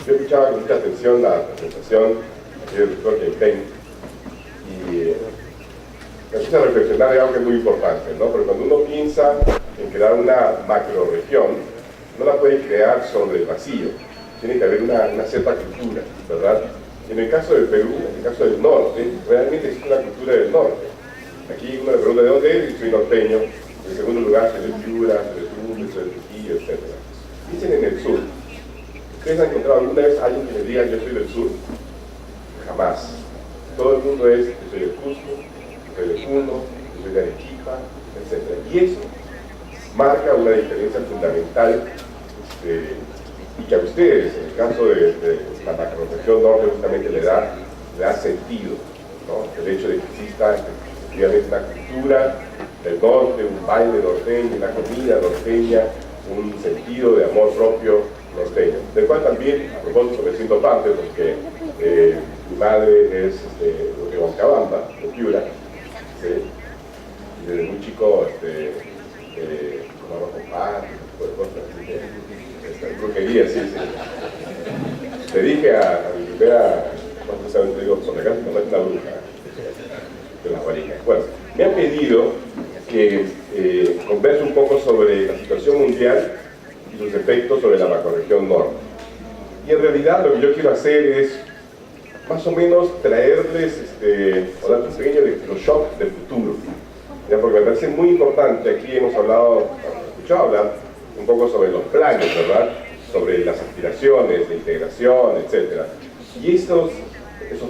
Yo escuchaba con mucha atención la presentación del doctor Kempeng y me puse a reflexionar de algo que es muy importante, ¿no? Porque cuando uno piensa en crear una macroregión, no la puede crear sobre el vacío, tiene que haber una cierta cultura, ¿verdad? En el caso del Perú, en el caso del norte, realmente existe una cultura del norte. Aquí uno le pregunta de dónde es y soy norteño. En segundo lugar, soy de Piura, soy de Tumbes, soy de Trujillo, etc. Dicen en el sur. ¿Ustedes han encontrado alguna vez a alguien que les diga yo soy del sur? Jamás. Todo el mundo es yo soy de Cusco, yo soy de Puno, yo soy de Arequipa, etc. Y eso marca una diferencia fundamental y que a ustedes, en el caso de la macroregión norte, justamente le da sentido, ¿no? El hecho de que exista efectivamente una cultura del norte, un baile norteño, una comida norteña, un sentido de amor propio norteño, del cual también, a propósito, me siento parte porque mi madre es de Huancabamba, de Piura, ¿sí? Y desde muy chico con arroz con pan, ese tipo de cosas, así que brujería, sí. Le dije a mi primera, ¿cuántos saben? Te digo, por acá no es una bruja de las guarinas. Bueno, me han pedido que converse un poco sobre la situación mundial y sus efectos sobre la macroregión norte. Y en realidad lo que yo quiero hacer es más o menos traerles o dar un pequeño electroshock del futuro, ¿ya? Porque me parece muy importante. Aquí hemos escuchado hablar un poco sobre los planes, ¿verdad? Sobre las aspiraciones de integración, etc. Y esos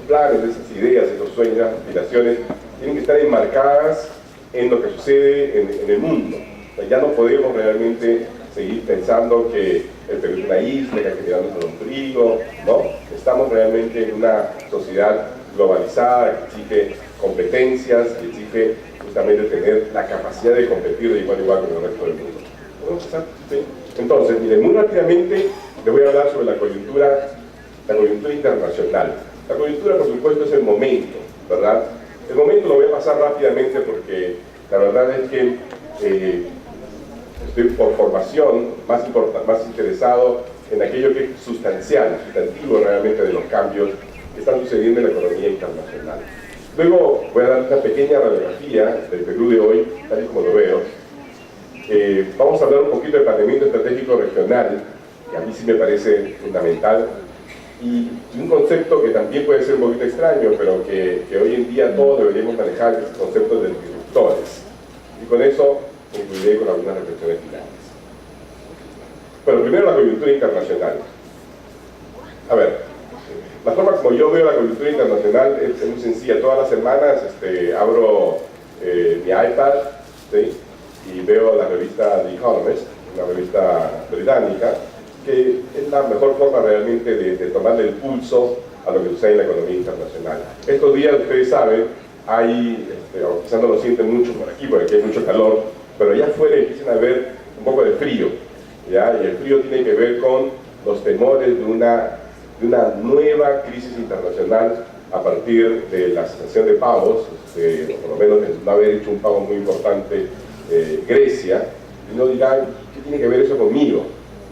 planes, esas ideas, esos sueños, esas aspiraciones tienen que estar enmarcadas en lo que sucede en el mundo. O sea, ya no podemos realmente seguir pensando que el Perú es una isla, que hay que tirarnos al ombligo, ¿no? Estamos realmente en una sociedad globalizada que exige competencias, que exige justamente tener la capacidad de competir de igual a igual con el resto del mundo. ¿Podemos empezar? ¿Sí? Entonces, miren, muy rápidamente les voy a hablar sobre la coyuntura internacional. La coyuntura, por supuesto, es el momento, ¿verdad? El momento lo voy a pasar rápidamente porque la verdad es que estoy por formación más interesado en aquello que es sustancial, sustantivo realmente de los cambios que están sucediendo en la economía internacional. Luego voy a dar una pequeña radiografía del Perú de hoy, tal y como lo veo. Vamos a hablar un poquito de planeamiento estratégico regional, que a mí sí me parece fundamental, y un concepto que también puede ser un poquito extraño, pero que hoy en día todos deberíamos manejar, que es el concepto de disruptores. Y con eso concluiré con algunas reflexiones finales. Bueno, primero la coyuntura internacional. A ver, la forma como yo veo la coyuntura internacional es muy sencilla. Todas las semanas abro mi iPad, ¿sí? Y veo la revista The Economist, una revista británica, que es la mejor forma realmente de tomarle el pulso a lo que sucede en la economía internacional. Estos días, ustedes saben, hay, quizás no lo sienten mucho por aquí hay mucho calor, pero allá afuera empiezan a ver un poco de frío, ¿ya? Y el frío tiene que ver con los temores de una nueva crisis internacional a partir de la cesación de pagos, o por lo menos de no haber hecho un pago muy importante Grecia, y uno dirá, ¿qué tiene que ver eso conmigo?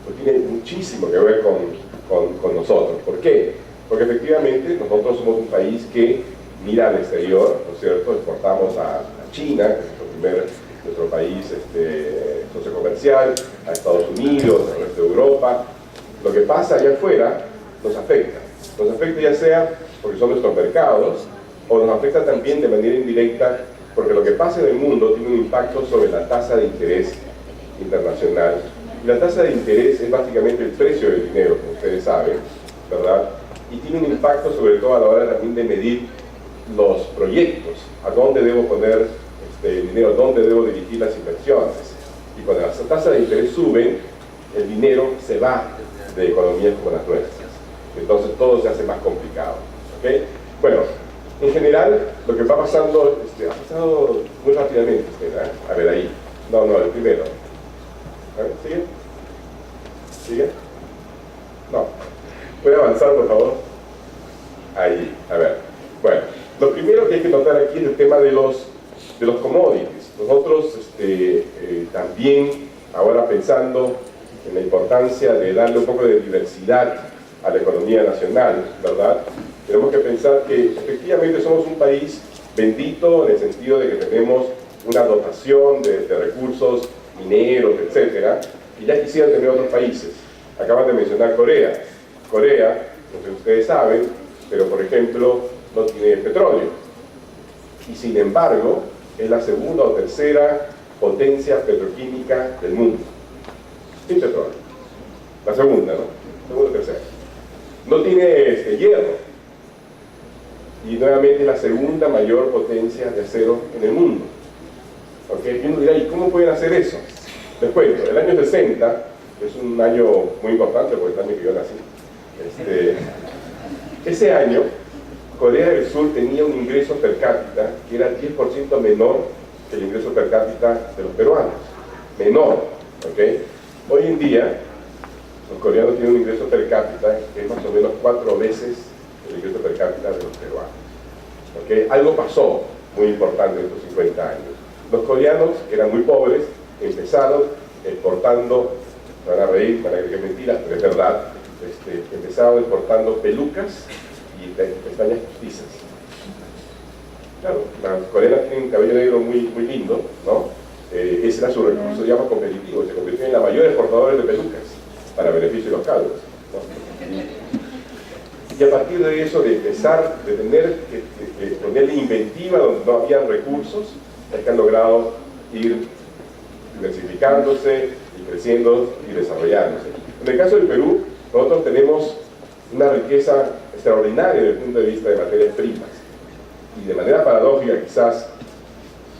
Pues tiene muchísimo que ver con nosotros. ¿Por qué? Porque efectivamente nosotros somos un país que mira al exterior, ¿no es cierto? Exportamos a China, que es nuestro país socio comercial, a Estados Unidos, al resto de Europa. Lo que pasa allá afuera nos afecta ya sea porque son nuestros mercados, o nos afecta también de manera indirecta porque lo que pasa en el mundo tiene un impacto sobre la tasa de interés internacional. Y la tasa de interés es básicamente el precio del dinero, como ustedes saben, ¿verdad? Y tiene un impacto sobre todo a la hora también de medir los proyectos, a dónde debo poner el dinero, dónde debo dirigir las inversiones. Y cuando las tasas de interés suben, el dinero se va de economías como las nuestras. Entonces todo se hace más complicado, ¿ok? Bueno, en general, lo que va pasando, ha pasado muy rápidamente, ¿verdad? A ver, ahí. No, el primero. A ver, ¿sigue? ¿Sigue? No. ¿Puede avanzar, por favor? Ahí, a ver. Bueno, lo primero que hay que notar aquí es el tema de los commodities. Nosotros también, ahora pensando en la importancia de darle un poco de diversidad a la economía nacional, ¿verdad? Tenemos que pensar que efectivamente somos un país bendito en el sentido de que tenemos una dotación de recursos mineros, etcétera, y ya quisieran tener otros países. Acaban de mencionar Corea. Corea, no sé si ustedes saben, pero por ejemplo no tiene petróleo. Y sin embargo, es la segunda o tercera potencia petroquímica del mundo. Sin petróleo. La segunda, ¿no? Segunda o tercera. No tiene hierro. Y nuevamente es la segunda mayor potencia de acero en el mundo. ¿Okay? Y uno dirá, ¿y cómo pueden hacer eso? Les cuento, el año 60, que es un año muy importante porque es el año que yo nací, ese año Corea del Sur tenía un ingreso per cápita que era 10% menor que el ingreso per cápita de los peruanos. Menor, ¿ok? Hoy en día, los coreanos tienen un ingreso per cápita que es más o menos 4 veces el ingreso per cápita de los peruanos. ¿Okay? Algo pasó muy importante en estos 50 años. Los coreanos, que eran muy pobres, empezaron exportando, se van a reír, van a creer que es mentira, pero es verdad, empezaron exportando pelucas y pestañas postizas. Claro, las coreanas tienen un cabello negro muy lindo, ¿no? Ese era su recurso, digamos, competitivo, se convirtió en la mayor exportadora de pelucas, para beneficio de los calvos, ¿no? Y a partir de eso, de empezar, de tener que ponerle inventiva donde no había recursos, es que han logrado ir diversificándose y creciendo y desarrollándose. En el caso del Perú, nosotros tenemos una riqueza extraordinaria desde el punto de vista de materias primas. Y de manera paradójica, quizás,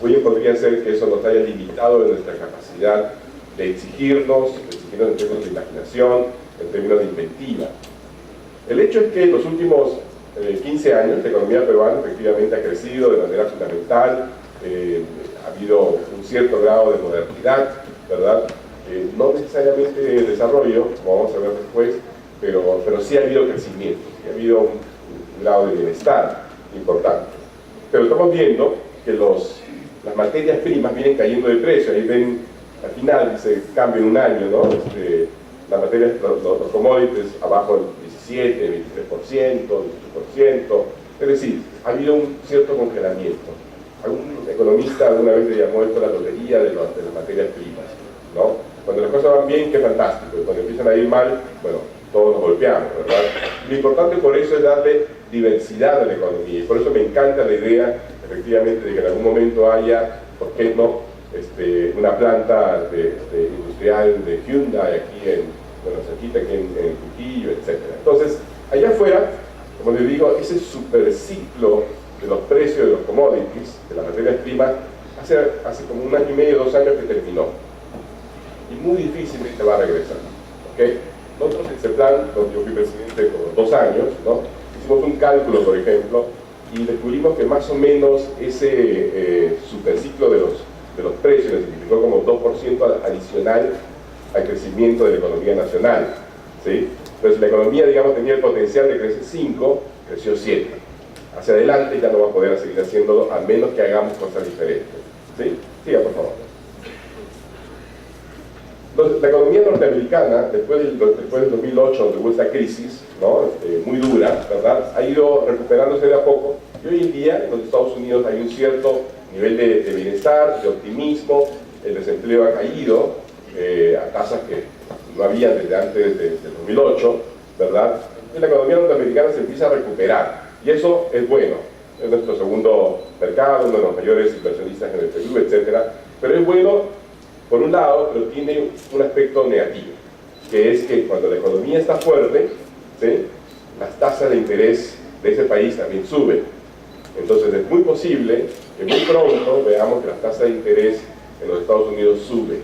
hoy podría ser que eso nos haya limitado de nuestra capacidad de exigirnos en términos de imaginación, en términos de inventiva. El hecho es que en los últimos 15 años la economía peruana efectivamente ha crecido de manera fundamental, ha habido un cierto grado de modernidad, ¿verdad? No necesariamente de desarrollo, como vamos a ver después, pero sí ha habido crecimiento, sí ha habido un grado de bienestar importante. Pero estamos viendo que las materias primas vienen cayendo de precio. Ahí ven, al final dice cambio en un año, ¿no? Las materias, los commodities abajo del 17, 23%, 18%, es decir, ha habido un cierto congelamiento. Algún economista alguna vez le llamó esto la lotería de las materias primas, ¿no? Cuando las cosas van bien, qué fantástico, y cuando empiezan a ir mal, bueno, todos nos golpeamos, ¿verdad? Lo importante por eso es darle diversidad a la economía, y por eso me encanta la idea, efectivamente, de que en algún momento haya, ¿por qué no?, una planta industrial de Hyundai aquí cerquita aquí en Trujillo, etc. Entonces, allá afuera, como les digo, ese superciclo de los precios de los commodities, de las materias primas, hace como 1 año y medio, 2 años que terminó. Y muy difícilmente va a regresar. ¿Okay? Nosotros en CEPLAN, donde yo fui presidente por 2 años, ¿no? Hicimos un cálculo, por ejemplo, y descubrimos que más o menos ese superciclo de los precios significó como 2% adicional al crecimiento de la economía nacional, ¿sí? Entonces la economía, digamos, tenía el potencial de crecer 5, creció 7. Hacia adelante ya no va a poder seguir haciéndolo a menos que hagamos cosas diferentes, ¿sí? Siga, por favor. Entonces, la economía norteamericana, después del 2008, donde hubo esta crisis, ¿no? Muy dura, ¿verdad?, ha ido recuperándose de a poco, y hoy en día en los Estados Unidos hay un cierto nivel de bienestar, de optimismo, el desempleo ha caído a tasas que no había desde antes del 2008, ¿verdad? Y la economía norteamericana se empieza a recuperar, y eso es bueno. Es nuestro segundo mercado, uno de los mayores inversionistas en el Perú, etc. Pero es bueno, por un lado, pero tiene un aspecto negativo, que es que cuando la economía está fuerte, ¿sí?, las tasas de interés de ese país también suben. Entonces es muy posible que muy pronto veamos que las tasas de interés en los Estados Unidos suben.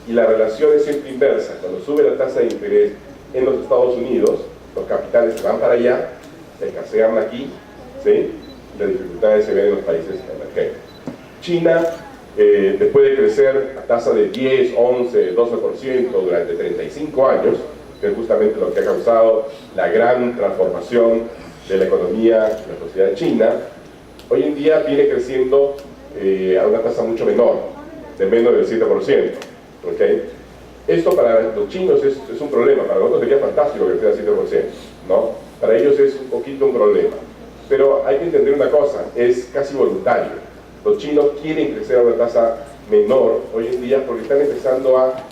Y la relación es siempre inversa. Cuando sube la tasa de interés en los Estados Unidos, los capitales se van para allá, escasean aquí, ¿sí?, y las dificultades se ven en los países emergentes. China, después de crecer a tasa de 10, 11, 12% durante 35 años, que es justamente lo que ha causado la gran transformación de la economía de la sociedad china, hoy en día viene creciendo a una tasa mucho menor, de menos del 7%. ¿Okay? Esto para los chinos es un problema, para nosotros sería fantástico que creciera 7%, ¿no? Para ellos es un poquito un problema. Pero hay que entender una cosa, es casi voluntario. Los chinos quieren crecer a una tasa menor hoy en día porque están empezando a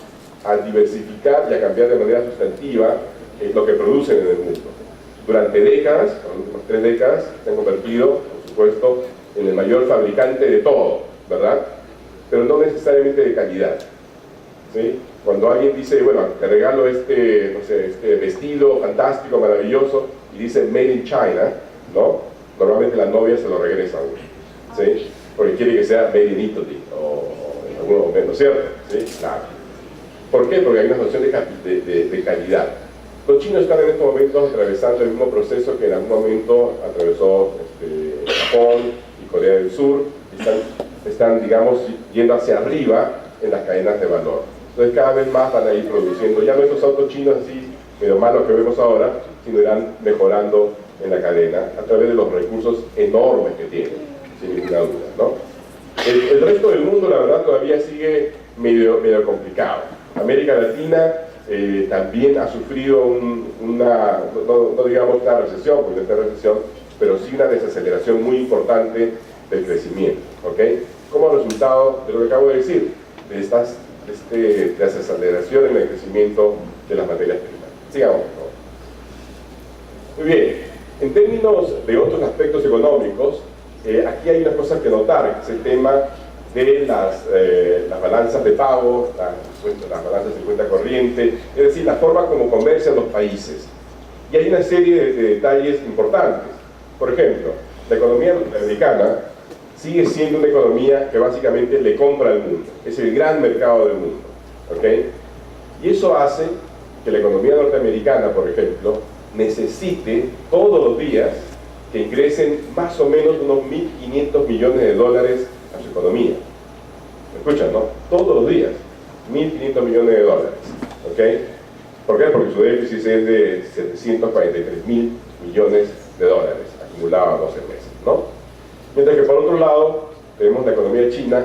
diversificar y a cambiar de manera sustantiva lo que producen en el mundo. Durante décadas, las últimas 3 décadas, se han convertido, por supuesto, en el mayor fabricante de todo, ¿verdad? Pero no necesariamente de calidad, ¿sí? Cuando alguien dice, bueno, te regalo este, no sé, este vestido fantástico, maravilloso, y dice Made in China, ¿no? Normalmente la novia se lo regresa, ¿sí? Porque quiere que sea Made in Italy, o en algún momento, ¿cierto? ¿Sí? Claro. ¿Por qué? Porque hay una noción de calidad. Los chinos están en estos momentos atravesando el mismo proceso que en algún momento atravesó Japón y Corea del Sur. Están, digamos, yendo hacia arriba en las cadenas de valor. Entonces cada vez más van a ir produciendo, ya no estos autos chinos así, medio malos que vemos ahora, sino irán mejorando en la cadena a través de los recursos enormes que tienen, sin ninguna duda, ¿no? El resto del mundo, la verdad, todavía sigue medio complicado. América Latina también ha sufrido no digamos una recesión, porque no está en recesión, pero sí una desaceleración muy importante del crecimiento, ¿ok? Como resultado de lo que acabo de decir, de estas desaceleración en el crecimiento de las materias primas. Sigamos, por favor. Muy bien, en términos de otros aspectos económicos, aquí hay unas cosas que notar, que es el tema de las balanzas de pago, las balanzas de cuenta corriente, es decir, la forma como comercian los países. Y hay una serie de detalles importantes. Por ejemplo, la economía norteamericana sigue siendo una economía que básicamente le compra al mundo, es el gran mercado del mundo, ¿ok? Y eso hace que la economía norteamericana, por ejemplo, necesite todos los días que ingresen más o menos unos 1.500 millones de dólares a su economía. ¿Me escuchan, no? Todos los días, 1.500 millones de dólares, ¿ok? ¿Por qué? Porque su déficit es de 743.000 millones de dólares acumulado a 12 meses, ¿no? Mientras que por otro lado tenemos la economía china,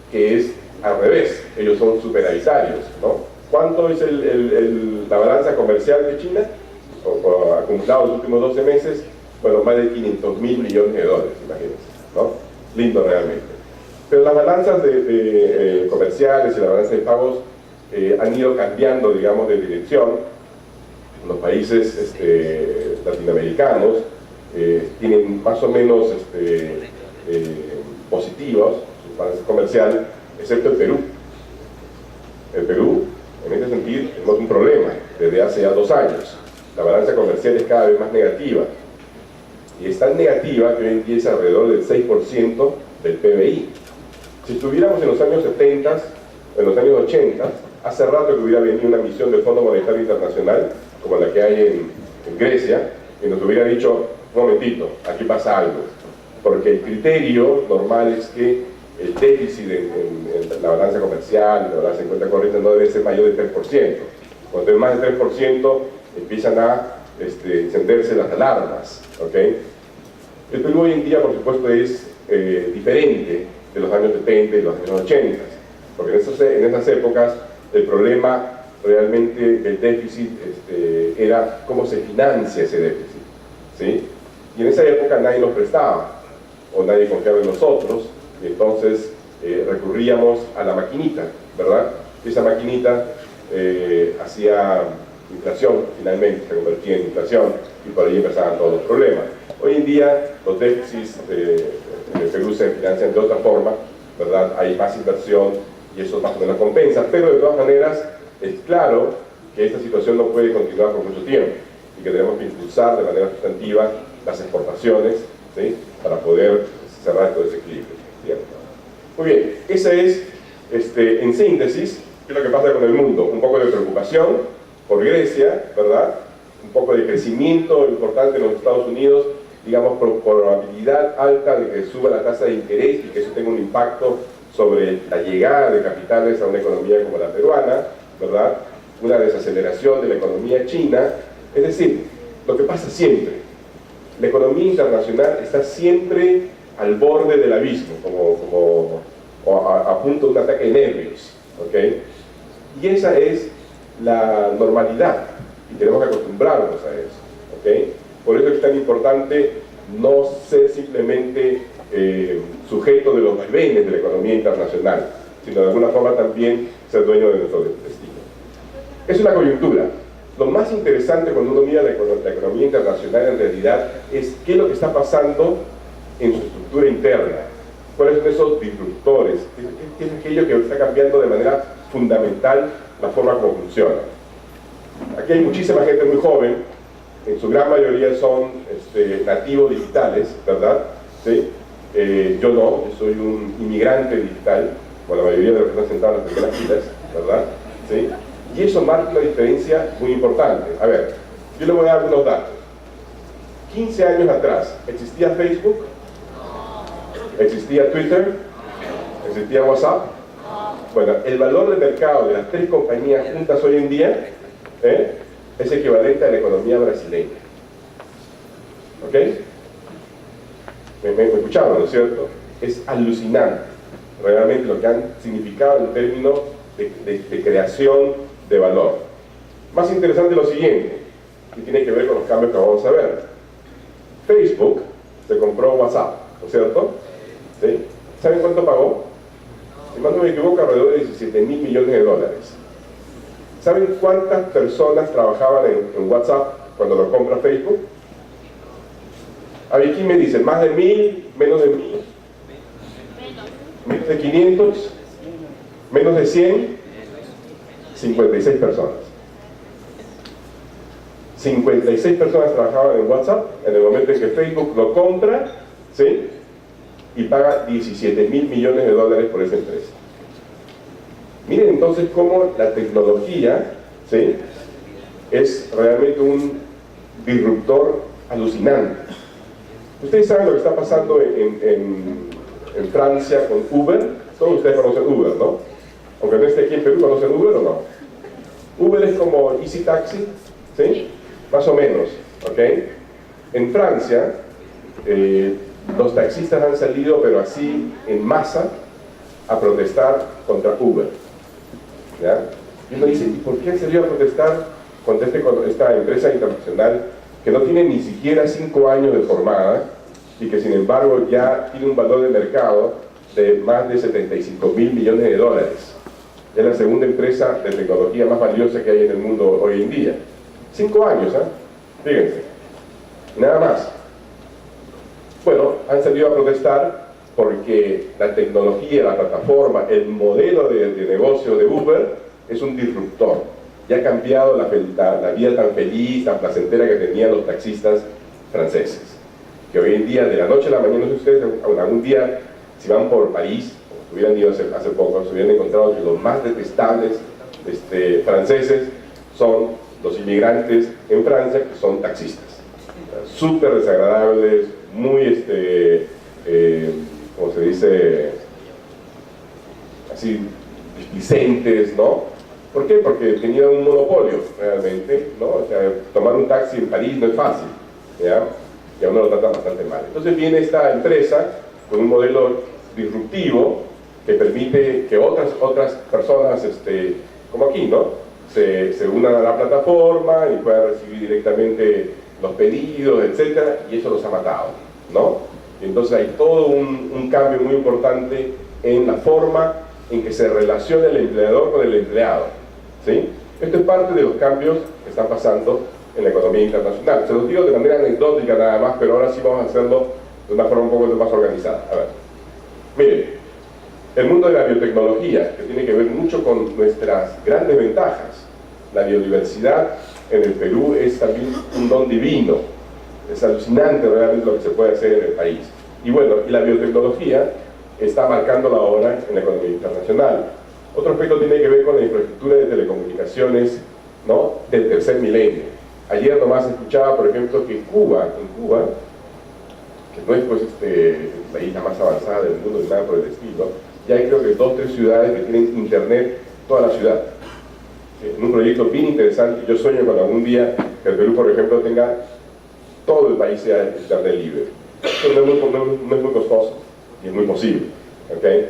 que es al revés, ellos son superavitarios, ¿no? ¿Cuánto es la balanza comercial de China? Acumulado en los últimos 12 meses, bueno, más de 500.000 millones de dólares, imagínense, ¿no? Lindo realmente. Pero las balanzas comerciales y la balanza de pagos han ido cambiando, digamos, de dirección. Los países latinoamericanos tienen más o menos positivos su balanza comercial, excepto el Perú. El Perú, en este sentido, tenemos un problema desde hace ya 2 años. La balanza comercial es cada vez más negativa. Y es tan negativa que hoy en día es alrededor del 6% del PBI. Si estuviéramos en los años 70, en los años 80, hace rato que hubiera venido una misión del Fondo Monetario Internacional, como la que hay en Grecia, y nos hubiera dicho, un momentito, aquí pasa algo. Porque el criterio normal es que el déficit en la balanza comercial, en la balanza de cuenta corriente, no debe ser mayor del 3%. Cuando es más del 3%, empiezan a encenderse las alarmas, ¿ok? El Perú hoy en día, por supuesto, es diferente de los años 70 y los años 80, porque en esas épocas el problema realmente del déficit era cómo se financia ese déficit, ¿sí? Y en esa época nadie nos prestaba, o nadie confiaba en nosotros, y entonces recurríamos a la maquinita, ¿verdad? Y esa maquinita hacía inflación, finalmente se convertía en inflación, y por ahí empezaban todos los problemas. Hoy en día los déficits en el Perú se financian de otra forma, ¿verdad? Hay más inversión y eso más o menos compensa, pero de todas maneras es claro que esta situación no puede continuar por mucho tiempo y que tenemos que impulsar de manera sustantiva las exportaciones, ¿sí? Para poder cerrar todo ese equilibrio, ¿cierto? Muy bien, esa es, en síntesis, qué es lo que pasa con el mundo. Un poco de preocupación por Grecia, ¿verdad? Un poco de crecimiento importante en los Estados Unidos, digamos, por probabilidad alta de que suba la tasa de interés y que eso tenga un impacto sobre la llegada de capitales a una economía como la peruana, ¿verdad? Una desaceleración de la economía china, es decir, lo que pasa siempre, la economía internacional está siempre al borde del abismo, a punto de un ataque de nervios, ¿ok? Y esa es la normalidad, y tenemos que acostumbrarnos a eso, ¿ok? Por eso es tan importante no ser simplemente sujeto de los vaivenes de la economía internacional, sino de alguna forma también ser dueño de nuestro destino. Es una coyuntura. Lo más interesante cuando uno mira la economía internacional en realidad es qué es lo que está pasando en su estructura interna, cuáles son esos disruptores, qué es aquello que está cambiando de manera fundamental la forma como funciona. Aquí hay muchísima gente muy joven, en su gran mayoría son nativos digitales, ¿verdad? ¿Sí? Yo no, yo soy un inmigrante digital, como la mayoría de los que están sentados en las primeras filas, ¿verdad? ¿Sí? Y eso marca una diferencia muy importante. A ver, yo le voy a dar algunos datos. 15 años atrás, ¿existía Facebook? ¿Existía Twitter? ¿Existía WhatsApp? Bueno, el valor de mercado de las tres compañías juntas hoy en día es equivalente a la economía brasileña. ¿Ok? ¿Me escucharon, no es cierto? Es alucinante realmente lo que han significado en términos de creación de valor. Más interesante lo siguiente, que tiene que ver con los cambios que vamos a ver. Facebook se compró WhatsApp, ¿no es cierto? ¿Sí? ¿Saben cuánto pagó? Si más no me equivoco, alrededor de 17.000 millones de dólares. ¿Saben cuántas personas trabajaban en WhatsApp cuando lo compra Facebook? A ver, ¿quién me dice? ¿Más de 1.000? ¿Menos de 1.000? ¿Menos de 500? ¿Menos de 100? 56 personas. 56 personas trabajaban en WhatsApp en el momento en que Facebook lo compra, ¿sí? Y paga 17.000 millones de dólares por esa empresa. Miren entonces cómo la tecnología, ¿sí?, es realmente un disruptor alucinante. Ustedes saben lo que está pasando en Francia con Uber. Todos ustedes conocen Uber, ¿no? Aunque no esté aquí en Perú, ¿conocen Uber o no? Uber es como Easy Taxi, ¿sí? Más o menos, ¿ok? En Francia, los taxistas han salido, pero así, en masa, a protestar contra Uber, ¿ya? Y uno dice, ¿y por qué han salido a protestar contra esta empresa internacional que no tiene ni siquiera 5 años de formada y que sin embargo ya tiene un valor de mercado de más de 75.000 millones de dólares? Es la segunda empresa de tecnología más valiosa que hay en el mundo hoy en día. 5 años, fíjense, nada más. Bueno, han salido a protestar porque la tecnología, la plataforma, el modelo de negocio de Uber es un disruptor. Ya ha cambiado la vida tan feliz, tan placentera que tenían los taxistas franceses. Que hoy en día, de la noche a la mañana, ustedes algún día, si van por París, como hubieran ido hace poco, se hubieran encontrado que los más detestables franceses son los inmigrantes en Francia, que son taxistas. Súper desagradables, muy, como se dice, así, displicentes, ¿no? ¿Por qué? Porque tenían un monopolio, realmente, ¿no? O sea, tomar un taxi en París no es fácil, ¿ya? Y a uno lo tratan bastante mal. Entonces viene esta empresa con un modelo disruptivo que permite que otras personas, como aquí, ¿no?, se unan a la plataforma y puedan recibir directamente los pedidos, etcétera, y eso los ha matado, ¿no? Entonces hay todo un cambio muy importante en la forma en que se relaciona el empleador con el empleado, ¿sí? Esto es parte de los cambios que están pasando en la economía internacional. Se los digo de manera anecdótica nada más, pero ahora sí vamos a hacerlo de una forma un poco más organizada. A ver, miren, el mundo de la biotecnología, que tiene que ver mucho con nuestras grandes ventajas. La biodiversidad en el Perú es también un don divino. Es alucinante realmente lo que se puede hacer en el país. Y bueno, y la biotecnología está marcando la hora en la economía internacional. Otro aspecto tiene que ver con la infraestructura de telecomunicaciones, ¿no?, del tercer milenio. Ayer nomás escuchaba, por ejemplo, que Cuba, que no es pues la isla más avanzada del mundo ni nada por el estilo, ya hay creo que 2 o 3 ciudades que tienen internet toda la ciudad. En un proyecto bien interesante. Yo sueño con algún día que el Perú, por ejemplo, tenga todo el país sea internet libre. Esto no es muy costoso y es muy posible, ¿okay?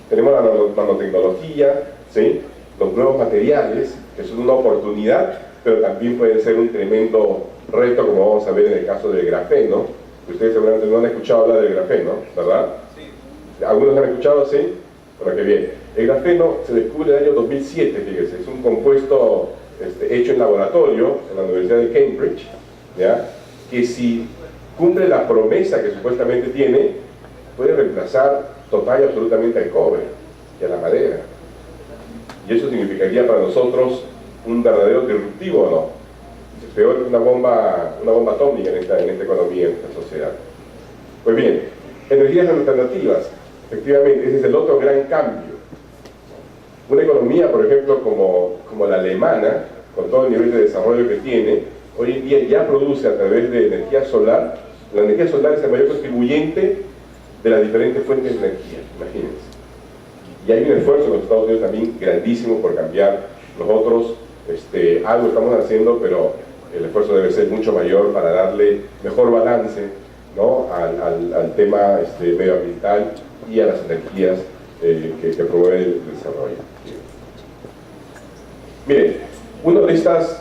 Tenemos la nanotecnología, ¿sí?, los nuevos materiales que son una oportunidad, pero también pueden ser un tremendo reto, como vamos a ver en el caso del grafeno. Ustedes seguramente no han escuchado hablar del grafeno, ¿verdad? Sí. ¿Algunos han escuchado? Sí. Bueno, qué bien. El grafeno se descubre en el año 2007, fíjense, es un compuesto hecho en laboratorio en la Universidad de Cambridge, ¿ya? Que si cumple la promesa que supuestamente tiene, puede reemplazar total y absolutamente al cobre y a la madera. Y eso significaría para nosotros un verdadero disruptivo, ¿o no? Es peor que una bomba atómica en esta economía, en esta sociedad. Pues bien, energías alternativas, efectivamente, ese es el otro gran cambio. Una economía, por ejemplo, como la alemana, con todo el nivel de desarrollo que tiene, hoy en día ya produce a través de energía solar. La energía solar es el mayor contribuyente de las diferentes fuentes de energía, imagínense. Y hay un esfuerzo en los Estados Unidos también grandísimo por cambiar. Nosotros algo estamos haciendo, pero el esfuerzo debe ser mucho mayor para darle mejor balance, ¿no?, al tema medioambiental y a las energías que promueven el desarrollo. Miren, uno de estos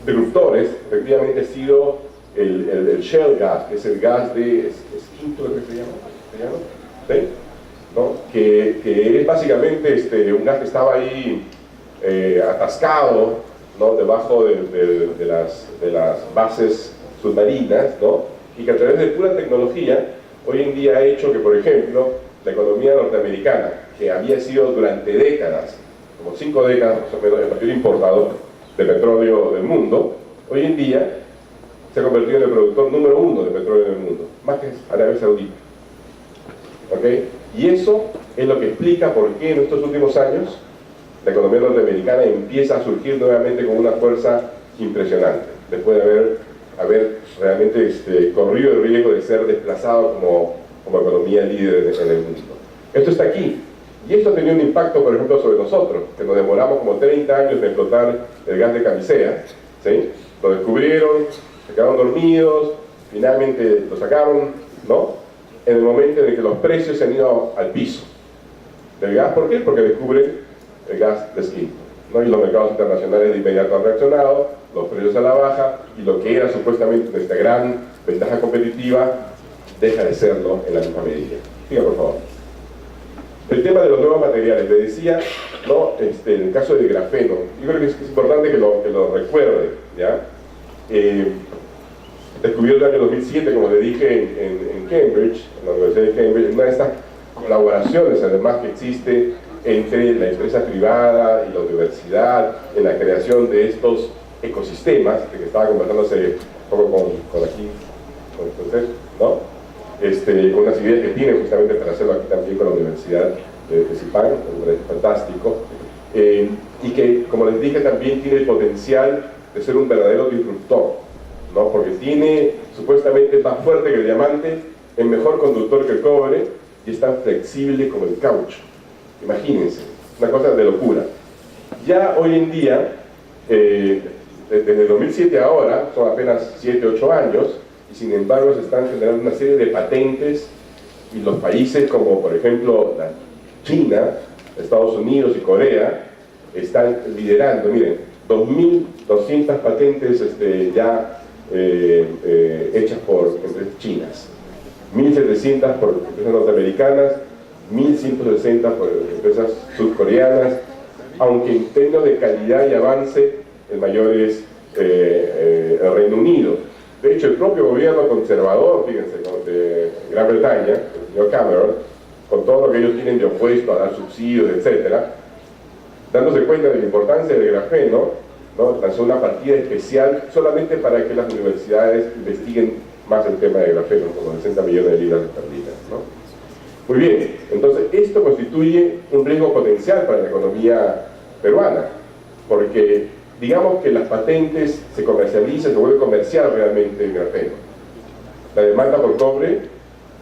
disruptores efectivamente ha sido el shale gas, que es el gas de esquisto, ¿qué se llama? ¿Sí? ¿No? Que es básicamente un gas que estaba ahí atascado, ¿no?, debajo de las bases submarinas, ¿no?, y que a través de pura tecnología hoy en día ha hecho que, por ejemplo, la economía norteamericana, que había sido durante décadas, como 5 décadas más o menos, el mayor importador de petróleo del mundo, hoy en día se ha convertido en el productor número 1 de petróleo del mundo, más que Arabia Saudita. ¿Okay? Y eso es lo que explica por qué en estos últimos años la economía norteamericana empieza a surgir nuevamente con una fuerza impresionante, después de haber realmente corrido el riesgo de ser desplazado como economía líder en el mundo. Esto está aquí, y esto ha tenido un impacto, por ejemplo, sobre nosotros, que nos demoramos como 30 años en explotar el gas de camisea, ¿sí? Lo descubrieron, se quedaron dormidos, finalmente lo sacaron, ¿no?, en el momento en el que los precios se han ido al piso del gas. ¿Por qué? Porque descubren el gas de esquisto, ¿no? Y los mercados internacionales de inmediato han reaccionado, los precios a la baja, y lo que era supuestamente nuestra gran ventaja competitiva deja de serlo en la misma medida. Siga, por favor. El tema de los nuevos materiales, le decía, ¿no?, en el caso del grafeno, yo creo que es importante que lo recuerde, ¿ya? Descubierto en el año 2007, como le dije, en Cambridge, en la Universidad de Cambridge, una de estas colaboraciones además que existe entre la empresa privada y la universidad en la creación de estos ecosistemas, de que estaba conversando hace poco con usted, ¿no? Con unas ideas que tiene justamente para hacerlo aquí también con la Universidad de Zipán, me parece fantástico, y que, como les dije, también tiene el potencial de ser un verdadero disruptor, ¿no? Porque supuestamente es más fuerte que el diamante, es mejor conductor que el cobre y es tan flexible como el caucho. Imagínense, una cosa de locura. Ya hoy en día, desde el 2007 a ahora, son apenas 7 u 8 años, y sin embargo se están generando una serie de patentes, y los países como por ejemplo la China, Estados Unidos y Corea están liderando. Miren, 2.200 patentes ya hechas por empresas chinas, 1.700 por empresas norteamericanas, 1.160 por empresas surcoreanas, aunque en términos de calidad y avance el mayor es el Reino Unido. De hecho, el propio gobierno conservador, fíjense, de Gran Bretaña, el señor Cameron, con todo lo que ellos tienen de opuesto a dar subsidios, etcétera, dándose cuenta de la importancia del grafeno, ¿no?, lanzó una partida especial solamente para que las universidades investiguen más el tema del grafeno, como 60 millones de libras esterlinas, ¿no? Muy bien, entonces esto constituye un riesgo potencial para la economía peruana, porque digamos que las patentes se comercializan, se vuelve comercial realmente el grafeno. La demanda por cobre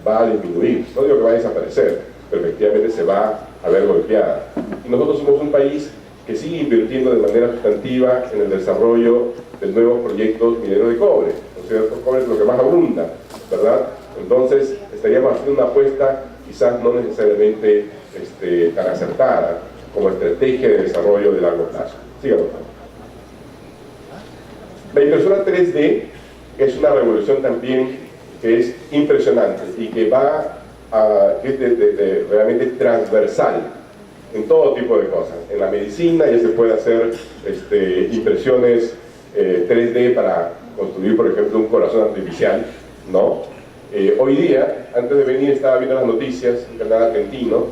va a disminuir, no digo que va a desaparecer, pero efectivamente se va a ver golpeada. Y nosotros somos un país que sigue invirtiendo de manera sustantiva en el desarrollo de nuevos proyectos mineros de cobre. ¿No es cierto? Cobre es lo que más abunda, ¿verdad? Entonces estaríamos haciendo una apuesta quizás no necesariamente tan acertada como estrategia de desarrollo de largo plazo. Siga, por favor. La impresora 3D es una revolución también que es impresionante y que que es realmente transversal en todo tipo de cosas. En la medicina ya se puede hacer impresiones 3D para construir, por ejemplo, un corazón artificial, ¿no? Hoy día, antes de venir, estaba viendo las noticias, un canal argentino,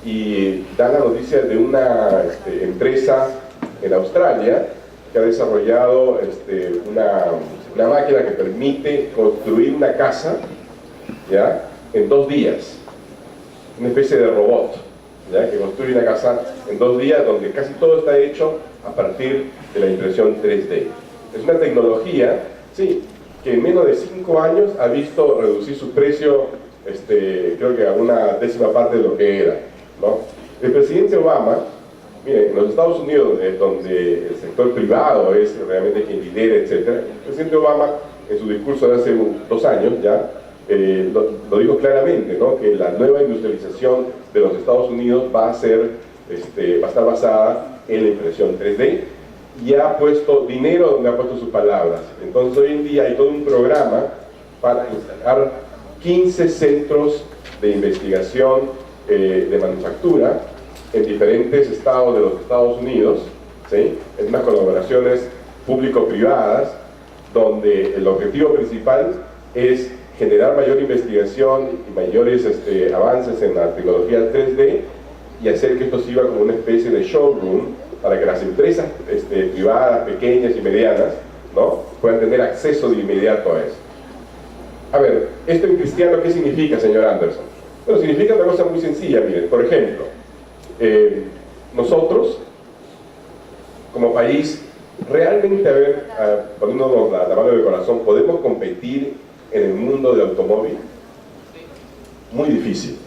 y dan la noticia de una empresa en Australia que ha desarrollado una máquina que permite construir una casa, ¿ya?, en 2 días. Una especie de robot, ¿ya?, que construye una casa en 2 días, donde casi todo está hecho a partir de la impresión 3D. Es una tecnología, sí, que en menos de 5 años ha visto reducir su precio, creo que a una 10ª parte de lo que era, ¿no? El presidente Obama, miren, en los Estados Unidos, donde el sector privado es realmente quien lidera, etc., el presidente Obama, en su discurso de hace 2 años ya, lo dijo claramente, ¿no?, que la nueva industrialización de los Estados Unidos va a estar basada en la impresión 3D, y ha puesto dinero donde ha puesto sus palabras. Entonces hoy en día hay todo un programa para instalar 15 centros de investigación de manufactura en diferentes estados de los Estados Unidos, ¿sí?, en unas colaboraciones público-privadas, donde el objetivo principal es generar mayor investigación y mayores avances en la tecnología 3D, y hacer que esto sirva como una especie de showroom para que las empresas privadas, pequeñas y medianas, ¿no?, puedan tener acceso de inmediato a eso. A ver, esto en cristiano, ¿qué significa, señor Anderson? Bueno, significa una cosa muy sencilla. Miren, por ejemplo, nosotros, como país, realmente, poniéndonos la mano en el corazón, ¿podemos competir en el mundo del automóvil? Muy difícil,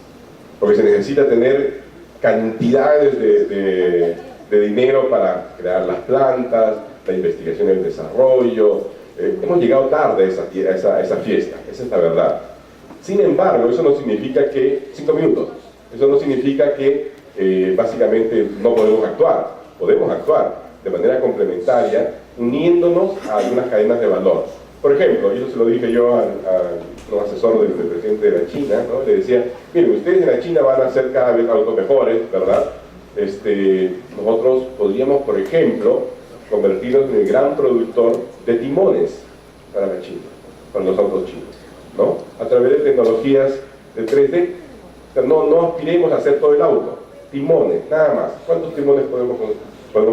porque se necesita tener cantidades de dinero para crear las plantas, la investigación y el desarrollo. Hemos llegado tarde a esa fiesta, esa es la verdad. Sin embargo, eso no significa que 5 minutos, eso no significa que básicamente no podemos actuar. Podemos actuar de manera complementaria, uniéndonos a algunas cadenas de valor. Por ejemplo, y eso se lo dije yo a un asesor del presidente de la China, ¿no?, le decía: miren, ustedes en la China van a hacer cada vez autos mejores, ¿verdad? Nosotros podríamos, por ejemplo, convertirnos en el gran productor de timones para la China, para los autos chinos, ¿no?, a través de tecnologías de 3D. O sea, no aspiremos a hacer todo el auto, timones, nada más. ¿Cuántos timones podemos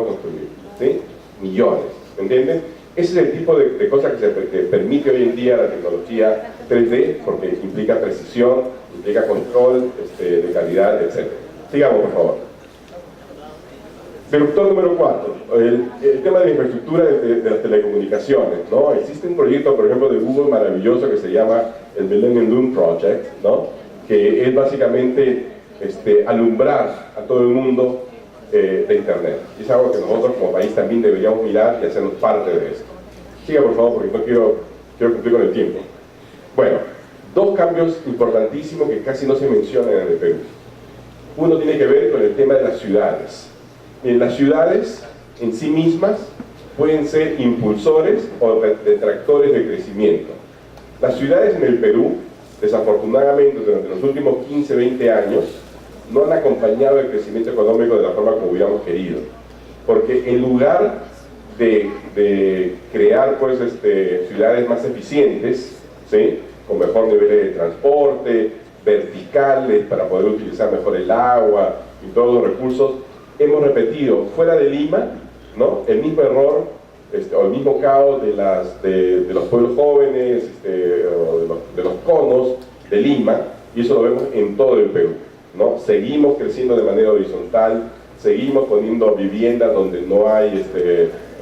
construir? ¿Sí? Millones, ¿entienden? Ese es el tipo de cosas que permite hoy en día la tecnología 3D, porque implica precisión, implica control de calidad, etc. Sigamos, por favor. Disruptor número 4, el tema de la infraestructura de las telecomunicaciones, ¿no? Existe un proyecto, por ejemplo, de Google maravilloso que se llama el Millennium Dome Project, ¿no?, que es básicamente alumbrar a todo el mundo de Internet. Y es algo que nosotros como país también deberíamos mirar y hacernos parte de esto. Siga, por favor, porque no quiero cumplir con el tiempo. Bueno, 2 cambios importantísimos que casi no se mencionan en el Perú. Uno tiene que ver con el tema de las ciudades. Las ciudades en sí mismas pueden ser impulsores o detractores del crecimiento. Las ciudades en el Perú, desafortunadamente, durante los últimos 15, 20 años, no han acompañado el crecimiento económico de la forma como hubiéramos querido. Porque en lugar de crear pues, ciudades más eficientes, ¿sí?, con mejor nivel de transporte, verticales para poder utilizar mejor el agua y todos los recursos, hemos repetido fuera de Lima, ¿no?, el mismo error o el mismo caos de los pueblos jóvenes, o de los conos de Lima, y eso lo vemos en todo el Perú, ¿no? Seguimos creciendo de manera horizontal, seguimos poniendo viviendas donde no hay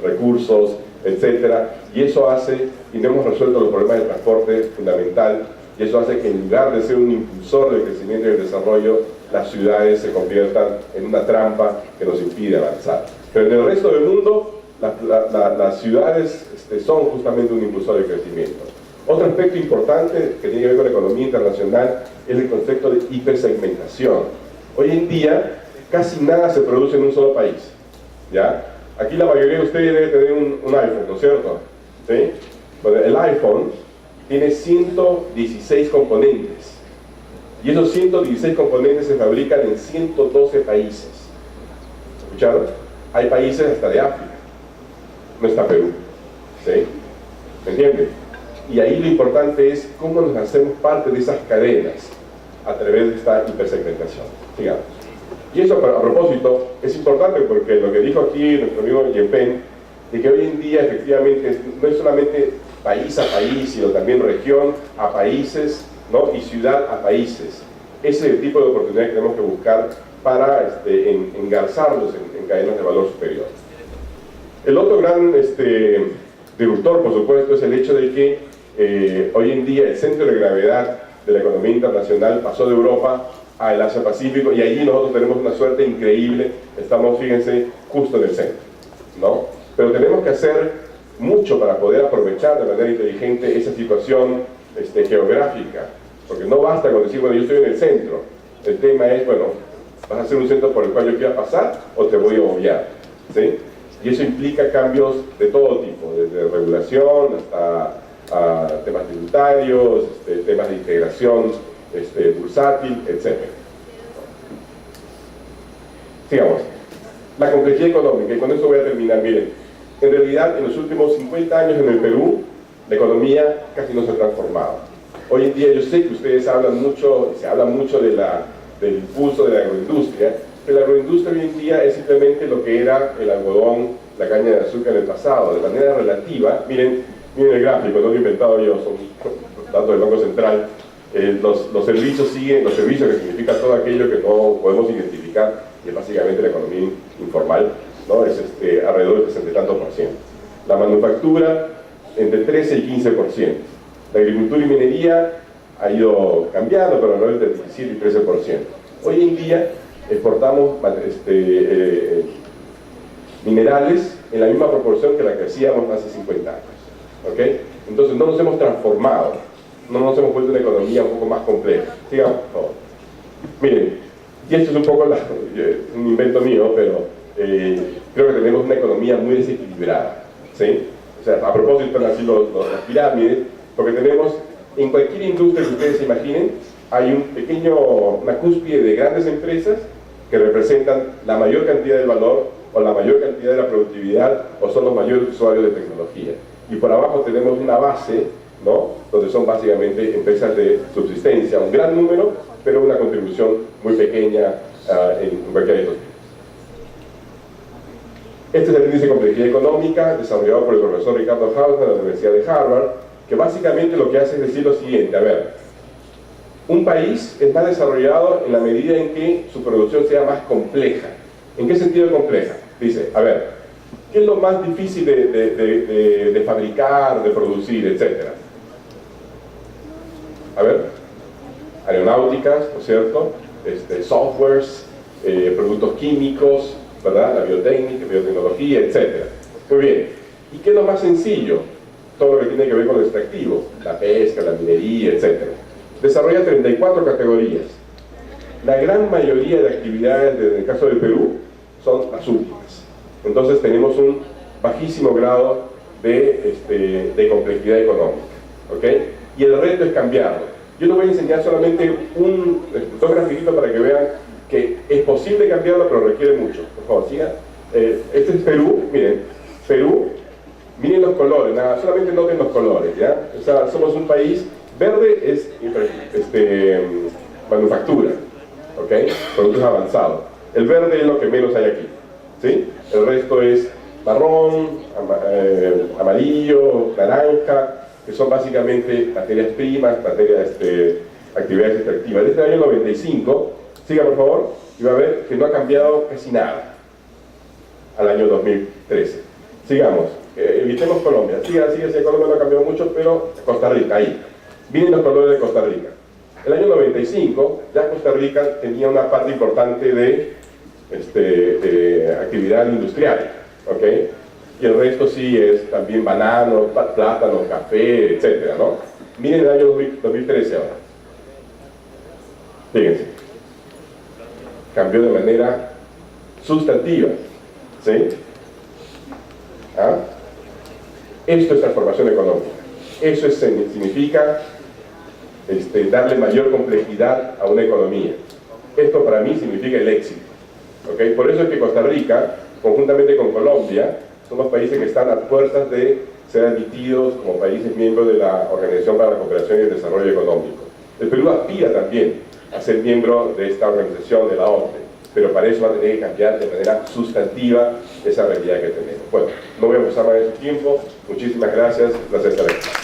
recursos, etcétera, y eso hace, y no hemos resuelto los problemas del transporte fundamental, y eso hace que en lugar de ser un impulsor del crecimiento y del desarrollo, las ciudades se conviertan en una trampa que nos impide avanzar. Pero en el resto del mundo, las ciudades son justamente un impulsor del crecimiento. Otro aspecto importante que tiene que ver con la economía internacional es el concepto de hipersegmentación. Hoy en día, casi nada se produce en un solo país, ¿ya? Aquí la mayoría de ustedes debe tener un iPhone, ¿no es cierto? ¿sí? Bueno, el iPhone tiene 116 componentes. Y esos 116 componentes se fabrican en 112 países. ¿Escucharon? Hay países hasta de África. No está Perú. ¿Sí? ¿Me entienden? Y ahí lo importante es cómo nos hacemos parte de esas cadenas a través de esta hipersegmentación. Sigamos. Y eso, a propósito, es importante porque lo que dijo aquí nuestro amigo Yepen, de que hoy en día efectivamente no es solamente país a país, sino también región a países, ¿no? Y ciudad a países. Ese es el tipo de oportunidad que tenemos que buscar para engarzarlos en cadenas de valor superior. El otro gran disruptor, por supuesto, es el hecho de que hoy en día el centro de gravedad de la economía internacional pasó de Europa al Asia-Pacífico, y allí nosotros tenemos una suerte increíble, estamos, fíjense, justo en el centro, ¿no? Pero tenemos que hacer mucho para poder aprovechar de manera inteligente esa situación geográfica, porque no basta con decir, bueno, yo estoy en el centro, el tema es, bueno, ¿vas a ser un centro por el cual yo quiera pasar o te voy a obviar? ¿Sí? Y eso implica cambios de todo tipo, desde regulación hasta temas tributarios, temas de integración bursátil, etc. Sigamos. La complejidad económica, y con esto voy a terminar. Miren, en realidad en los últimos 50 años en el Perú, la economía casi no se ha transformado. Hoy en día yo sé que ustedes hablan mucho, se habla mucho del impulso de la agroindustria, pero la agroindustria hoy en día es simplemente lo que era el algodón, la caña de azúcar en el pasado. De manera relativa, miren el gráfico, no lo he inventado yo, son datos del Banco Central. Los servicios siguen, los servicios que significa todo aquello que no podemos identificar, y es básicamente la economía informal, ¿no? Es alrededor del 60 y tantos %. La manufactura entre 13 y 15%. La agricultura y minería ha ido cambiando, pero alrededor del 17 y 13%. Hoy en día exportamos minerales en la misma proporción que la que hacíamos hace 50 años. ¿Okay? Entonces no nos hemos transformado, no nos hemos vuelto una economía un poco más compleja. Sigamos, por favor. Miren, y esto es un poco un invento mío, pero creo que tenemos una economía muy desequilibrada, ¿sí? O sea, a propósito están así las pirámides, porque tenemos, en cualquier industria que ustedes se imaginen, hay una cúspide de grandes empresas que representan la mayor cantidad de valor, o la mayor cantidad de la productividad, o son los mayores usuarios de tecnología. Y por abajo tenemos una base, ¿no? Donde son básicamente empresas de subsistencia, un gran número, pero una contribución muy pequeña en cualquiera de estos tipos. Este es el índice de complejidad económica desarrollado por el profesor Ricardo Hausmann de la Universidad de Harvard, que básicamente lo que hace es decir lo siguiente: a ver, un país es más desarrollado en la medida en que su producción sea más compleja. ¿En qué sentido compleja? Dice, a ver, ¿qué es lo más difícil de fabricar, de producir, etcétera? A ver, aeronáuticas, ¿no es cierto? Softwares, productos químicos, ¿verdad? La biotecnia, biotecnología, etcétera. Muy bien. ¿Y qué es lo más sencillo? Todo lo que tiene que ver con lo extractivo, la pesca, la minería, etcétera. Desarrolla 34 categorías. La gran mayoría de actividades, en el caso del Perú, son las últimas. Entonces tenemos un bajísimo grado de complejidad económica, ¿ok? Y el reto es cambiarlo. Yo les voy a enseñar solamente dos grafiquitos para que vean que es posible cambiarlo, pero requiere mucho. Por favor, sigan. Este es Perú, miren los colores, nada, solamente noten los colores, ¿ya? O sea, somos un país, verde es manufactura, ¿ok? Productos avanzados. El verde es lo que menos hay aquí, ¿sí? El resto es marrón, amarillo, naranja, que son básicamente materias primas, actividades extractivas. Desde el año 95, siga por favor, y va a ver que no ha cambiado casi nada al año 2013. Sigamos, evitemos Colombia. Siga, Colombia no ha cambiado mucho, pero Costa Rica, ahí. Miren los colores de Costa Rica. El año 95, ya Costa Rica tenía una parte importante de actividad industrial, ¿ok? Y el resto sí es también banano, plátano, café, etcétera, ¿no? Miren el año 2013 ahora. Fíjense. Cambió de manera sustantiva, ¿sí? ¿Ah? Esto es transformación económica. Eso significa darle mayor complejidad a una economía. Esto para mí significa el éxito. ¿Okay? Por eso es que Costa Rica, conjuntamente con Colombia, son los países que están a puertas de ser admitidos como países miembros de la Organización para la Cooperación y el Desarrollo Económico. El Perú aspira también a ser miembro de esta organización, de la OCDE, pero para eso va a tener que cambiar de manera sustantiva esa realidad que tenemos. Bueno, no voy a abusar más de su tiempo. Muchísimas gracias. Un placer estar aquí.